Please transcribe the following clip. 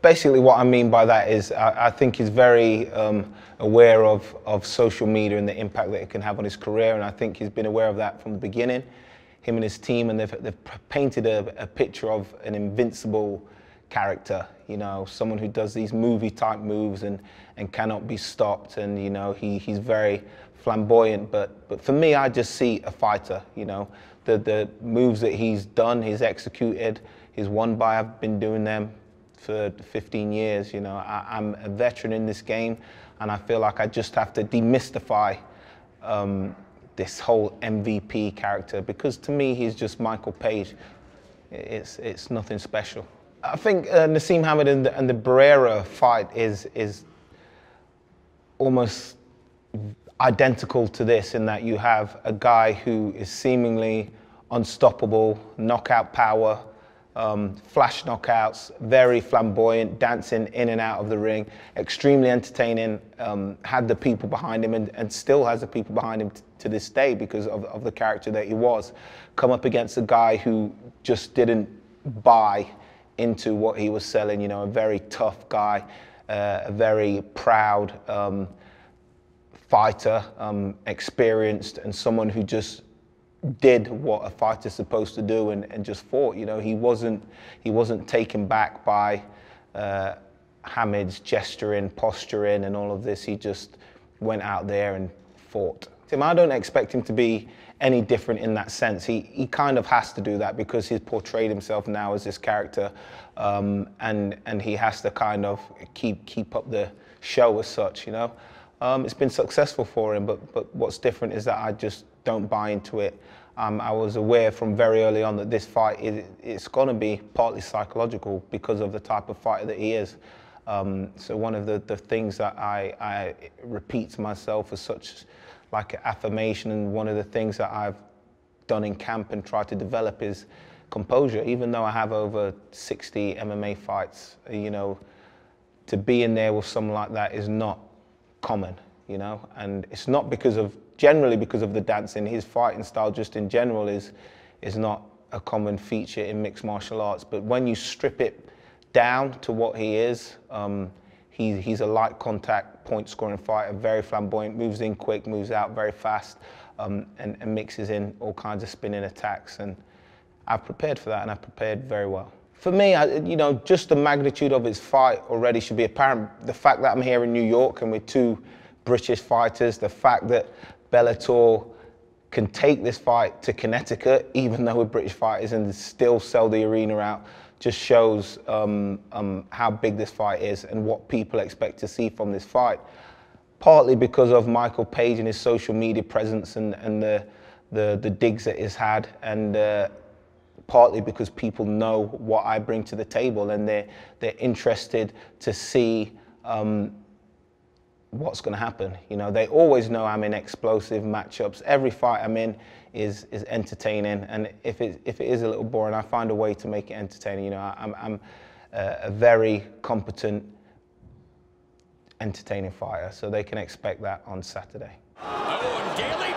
Basically, what I mean by that is I think he's very aware of social media and the impact that it can have on his career, and I think he's been aware of that from the beginning, him and his team, and they've painted a picture of an invincible character, you know, someone who does these movie-type moves and cannot be stopped, and, you know, he's very flamboyant, but for me, I just see a fighter, you know. The moves that he's done, he's executed, he's won by, I've been doing them for 15 years, you know. I'm a veteran in this game, and I feel like I just have to demystify this whole MVP character, because to me, he's just Michael Page. It's nothing special. I think Naseem Hamed and the Barrera fight is almost identical to this, in that you have a guy who is seemingly unstoppable, knockout power, flash knockouts, very flamboyant, dancing in and out of the ring, extremely entertaining, had the people behind him and still has the people behind him to this day because of the character that he was. Come up against a guy who just didn't buy into what he was selling, you know, a very tough guy, a very proud fighter, experienced, and someone who just did what a fighter's supposed to do and just fought. You know, he wasn't taken back by Hamed's gesturing, posturing, and all of this. He just went out there and fought. I don't expect him to be any different in that sense. He kind of has to do that because he's portrayed himself now as this character, and he has to kind of keep up the show as such, you know. It's been successful for him, but what's different is that I just don't buy into it. I was aware from very early on that this fight, it's going to be partly psychological because of the type of fighter that he is. So one of the things that I repeat to myself as such, like an affirmation, and one of the things that I've done in camp and tried to develop is composure. Even though I have over 60 MMA fights, you know, to be in there with someone like that is not common, you know, and it's not generally because of the dancing. His fighting style just in general is not a common feature in mixed martial arts, but when you strip it down to what he is, he's a light contact, point scoring fighter, very flamboyant, moves in quick, moves out very fast, and mixes in all kinds of spinning attacks, and I've prepared for that, and I've prepared very well. For me, you know, just the magnitude of his fight already should be apparent. The fact that I'm here in New York and with two British fighters, the fact that Bellator can take this fight to Connecticut, even though we're British fighters, and still sell the arena out, just shows how big this fight is and what people expect to see from this fight. Partly because of Michael Page and his social media presence and the digs that he's had, and partly because people know what I bring to the table, and they're interested to see what's going to happen. You know, they always know I'm in explosive matchups. Every fight I'm in is entertaining, and if it is a little boring, I find a way to make it entertaining. You know, I'm a very competent, entertaining fighter, so they can expect that on Saturday. Oh, and Daley